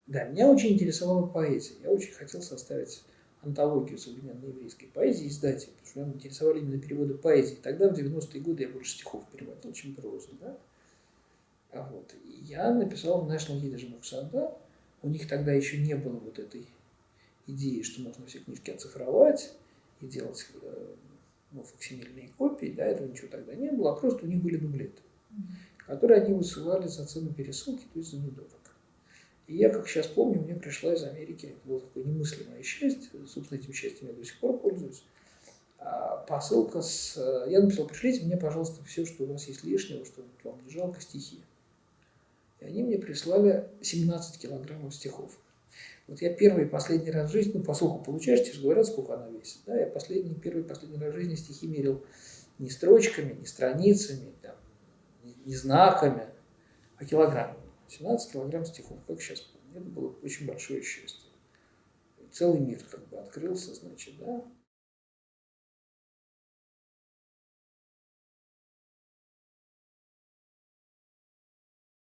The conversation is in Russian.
Да, меня очень интересовала поэзия. Я очень хотел составить антологию современной еврейской поэзии, издать ее, потому что меня интересовали именно переводы поэзии. Тогда, в 90-е годы, я больше стихов переводил, чем прозу. Да? Вот. И я написал в National Yiddish Books, да? У них тогда еще не было вот этой идеи, что можно все книжки оцифровать и делать факсимильные копии. Да? Этого ничего тогда не было, а просто у них были дублеты, которые они высылали за цену пересылки, то есть за недорого. И я, как сейчас помню, мне пришла из Америки, это было такое немыслимое счастье, собственно, этим счастьем я до сих пор пользуюсь, посылка с... Я написал: пришлите мне, пожалуйста, все, что у вас есть лишнего, что вам не жалко, стихи. И они мне прислали 17 килограммов стихов. Вот я первый и последний раз в жизни, посылку получаешь, тебе же говорят, сколько она весит, да, я первый и последний раз в жизни стихи мерил не строчками, не страницами, там, не знаками, а килограммами. 17 килограмм стихов, как сейчас помню. Это было очень большое счастье. Целый мир как бы открылся, значит, да.